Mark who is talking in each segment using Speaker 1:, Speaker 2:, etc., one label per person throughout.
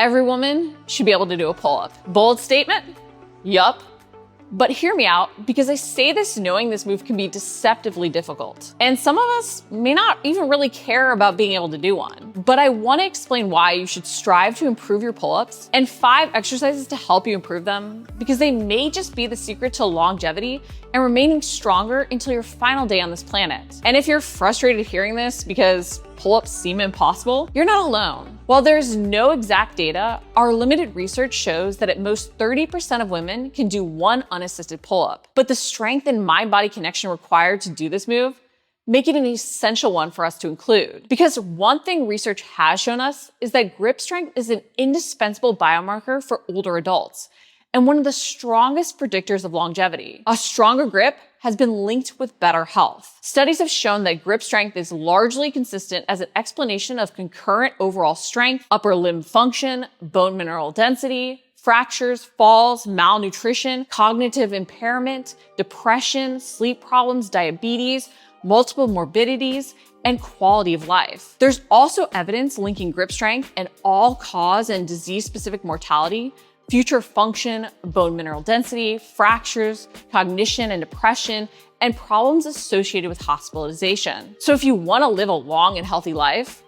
Speaker 1: Every woman should be able to do a pull-up. Bold statement? Yup. But hear me out, because I say this knowing this move can be deceptively difficult. And some of us may not even really care about being able to do one. But I want to explain why you should strive to improve your pull-ups and 5 exercises to help you improve them, because they may just be the secret to longevity and remaining stronger until your final day on this planet. And if you're frustrated hearing this because pull-ups seem impossible, you're not alone. While there's no exact data, our limited research shows that at most 30% of women can do one unassisted pull-up. But the strength and mind-body connection required to do this move make it an essential one for us to include. Because one thing research has shown us is that grip strength is an indispensable biomarker for older adults and one of the strongest predictors of longevity. A stronger grip has been linked with better health. Studies have shown that grip strength is largely consistent as an explanation of concurrent overall strength, upper limb function, bone mineral density, fractures, falls, malnutrition, cognitive impairment, depression, sleep problems, diabetes, multiple morbidities, and quality of life. There's also evidence linking grip strength and all-cause and disease-specific mortality, future function, bone mineral density, fractures, cognition and depression, and problems associated with hospitalization. So if you want to live a long and healthy life,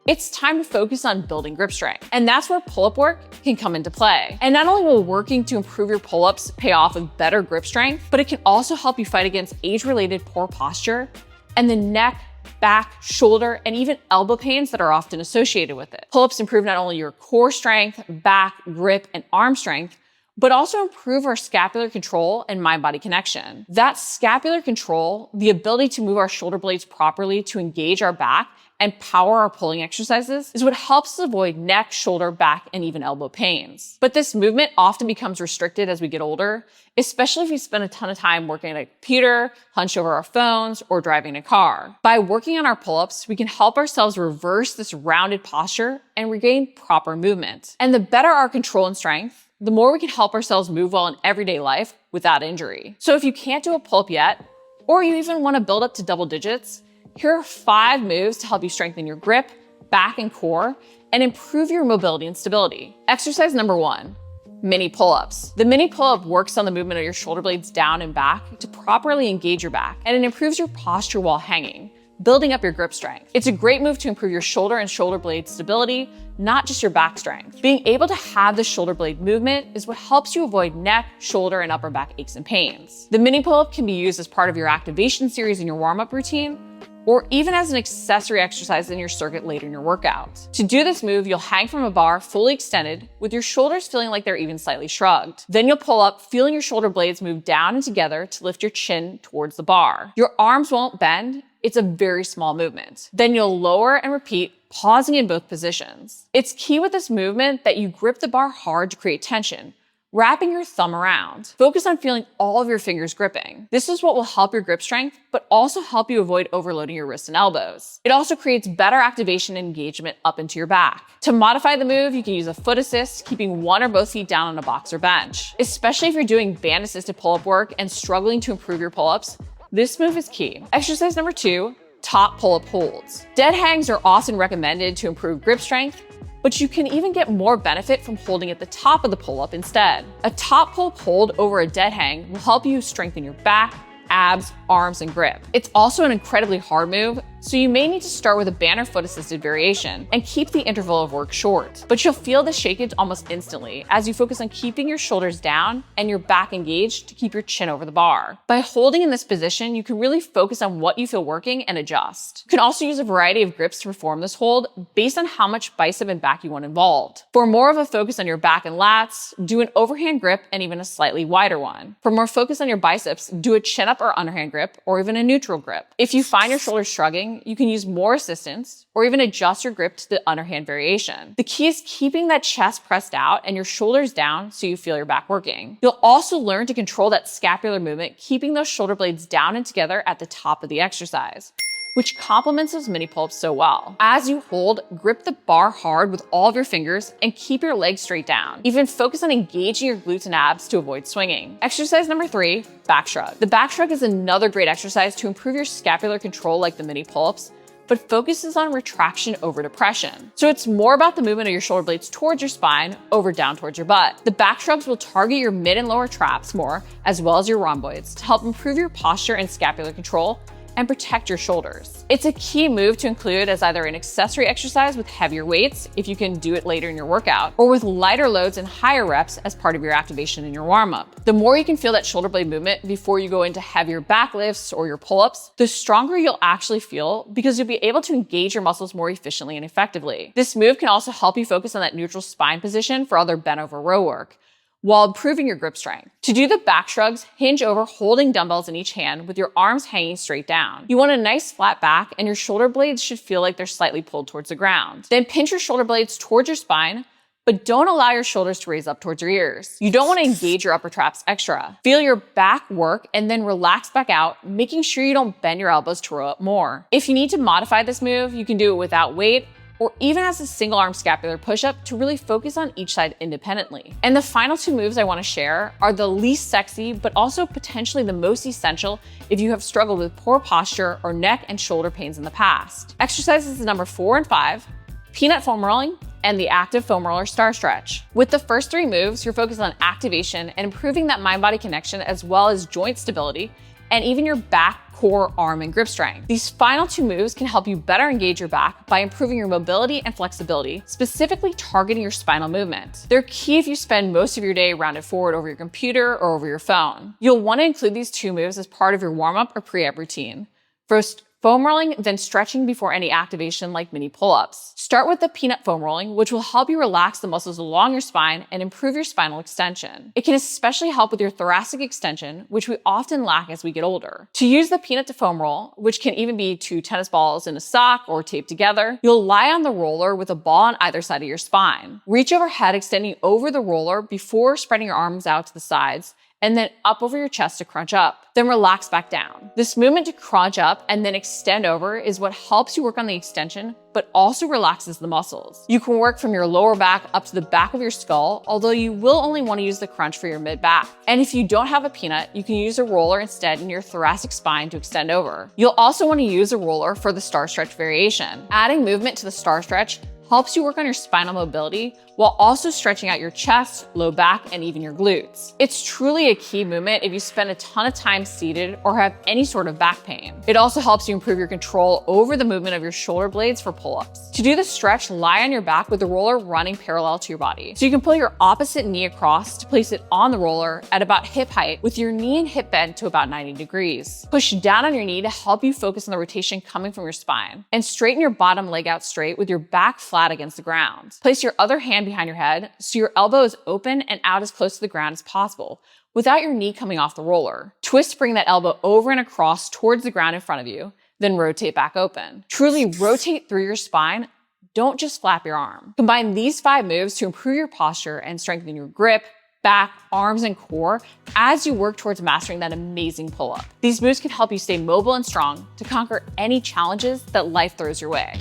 Speaker 1: it's time to focus on building grip strength. And that's where pull-up work can come into play. And not only will working to improve your pull-ups pay off with better grip strength, but it can also help you fight against age-related poor posture and the neck, back, shoulder, and even elbow pains that are often associated with it. Pull-ups improve not only your core strength, back, grip, and arm strength, but also improve our scapular control and mind-body connection. That scapular control, the ability to move our shoulder blades properly to engage our back and power our pulling exercises, is what helps us avoid neck, shoulder, back, and even elbow pains. But this movement often becomes restricted as we get older, especially if we spend a ton of time working at a computer, hunched over our phones, or driving a car. By working on our pull-ups, we can help ourselves reverse this rounded posture and regain proper movement. And the better our control and strength, the more we can help ourselves move well in everyday life without injury. So if you can't do a pull-up yet, or you even want to build up to double digits, here are 5 moves to help you strengthen your grip, back, and core, and improve your mobility and stability. Exercise number 1, mini pull-ups. The mini pull-up works on the movement of your shoulder blades down and back to properly engage your back, and it improves your posture while hanging, building up your grip strength. It's a great move to improve your shoulder and shoulder blade stability, not just your back strength. Being able to have the shoulder blade movement is what helps you avoid neck, shoulder, and upper back aches and pains. The mini pull-up can be used as part of your activation series in your warm-up routine, or even as an accessory exercise in your circuit later in your workout. To do this move, you'll hang from a bar fully extended with your shoulders feeling like they're even slightly shrugged. Then you'll pull up, feeling your shoulder blades move down and together to lift your chin towards the bar. Your arms won't bend. It's a very small movement. Then you'll lower and repeat, pausing in both positions. It's key with this movement that you grip the bar hard to create tension, wrapping your thumb around. Focus on feeling all of your fingers gripping. This is what will help your grip strength, but also help you avoid overloading your wrists and elbows. It also creates better activation and engagement up into your back. To modify the move, you can use a foot assist, keeping one or both feet down on a box or bench. Especially if you're doing band-assisted pull-up work and struggling to improve your pull-ups, this move is key. Exercise number 2, top pull-up holds. Dead hangs are often recommended to improve grip strength, but you can even get more benefit from holding at the top of the pull-up instead. A top pull-up hold over a dead hang will help you strengthen your back, abs, arms, and grip. It's also an incredibly hard move, so you may need to start with a band or foot assisted variation and keep the interval of work short. But you'll feel the shakage almost instantly as you focus on keeping your shoulders down and your back engaged to keep your chin over the bar. By holding in this position, you can really focus on what you feel working and adjust. You can also use a variety of grips to perform this hold based on how much bicep and back you want involved. For more of a focus on your back and lats, do an overhand grip and even a slightly wider one. For more focus on your biceps, do a chin up or underhand grip or even a neutral grip. If you find your shoulders shrugging, you can use more assistance or even adjust your grip to the underhand variation. The key is keeping that chest pressed out and your shoulders down so you feel your back working. You'll also learn to control that scapular movement, keeping those shoulder blades down and together at the top of the exercise, which complements those mini pull-ups so well. As you hold, grip the bar hard with all of your fingers and keep your legs straight down. Even focus on engaging your glutes and abs to avoid swinging. Exercise number 3, back shrug. The back shrug is another great exercise to improve your scapular control like the mini pull-ups, but focuses on retraction over depression. So it's more about the movement of your shoulder blades towards your spine over down towards your butt. The back shrugs will target your mid and lower traps more, as well as your rhomboids, to help improve your posture and scapular control and protect your shoulders. It's a key move to include as either an accessory exercise with heavier weights, if you can do it later in your workout, or with lighter loads and higher reps as part of your activation in your warm-up. The more you can feel that shoulder blade movement before you go into heavier back lifts or your pull-ups, the stronger you'll actually feel because you'll be able to engage your muscles more efficiently and effectively. This move can also help you focus on that neutral spine position for other bent over row work, while improving your grip strength. To do the back shrugs, hinge over holding dumbbells in each hand with your arms hanging straight down. You want a nice flat back, and your shoulder blades should feel like they're slightly pulled towards the ground. Then pinch your shoulder blades towards your spine, but don't allow your shoulders to raise up towards your ears. You don't want to engage your upper traps extra. Feel your back work and then relax back out, making sure you don't bend your elbows to row up more. If you need to modify this move, you can do it without weight, or even as a single arm scapular push-up to really focus on each side independently. And the final two moves I want to share are the least sexy, but also potentially the most essential if you have struggled with poor posture or neck and shoulder pains in the past. Exercises number 4 and 5, peanut foam rolling, and the active foam roller star stretch. With the first 3 moves, you're focused on activation and improving that mind-body connection as well as joint stability, and even your back, core, arm, and grip strength. These final 2 moves can help you better engage your back by improving your mobility and flexibility, specifically targeting your spinal movement. They're key if you spend most of your day rounded forward over your computer or over your phone. You'll want to include these 2 moves as part of your warm-up or pre-up routine. First, foam rolling, then stretching before any activation like mini pull-ups. Start with the peanut foam rolling, which will help you relax the muscles along your spine and improve your spinal extension. It can especially help with your thoracic extension, which we often lack as we get older. To use the peanut to foam roll, which can even be 2 tennis balls in a sock or taped together, you'll lie on the roller with a ball on either side of your spine. Reach overhead, extending over the roller before spreading your arms out to the sides, and then up over your chest to crunch up. Then relax back down. This movement to crunch up and then extend over is what helps you work on the extension, but also relaxes the muscles. You can work from your lower back up to the back of your skull, although you will only want to use the crunch for your mid back. And if you don't have a peanut, you can use a roller instead in your thoracic spine to extend over. You'll also want to use a roller for the star stretch variation. Adding movement to the star stretch helps you work on your spinal mobility while also stretching out your chest, low back, and even your glutes. It's truly a key movement if you spend a ton of time seated or have any sort of back pain. It also helps you improve your control over the movement of your shoulder blades for pull-ups. To do the stretch, lie on your back with the roller running parallel to your body. So you can pull your opposite knee across to place it on the roller at about hip height with your knee and hip bent to about 90 degrees. Push down on your knee to help you focus on the rotation coming from your spine. And straighten your bottom leg out straight with your back flat against the ground. Place your other hand behind your head so your elbow is open and out as close to the ground as possible without your knee coming off the roller. Twist, bring that elbow over and across towards the ground in front of you, then rotate back open. Truly rotate through your spine. Don't just flap your arm. Combine these 5 moves to improve your posture and strengthen your grip, back, arms, and core as you work towards mastering that amazing pull-up. These moves can help you stay mobile and strong to conquer any challenges that life throws your way.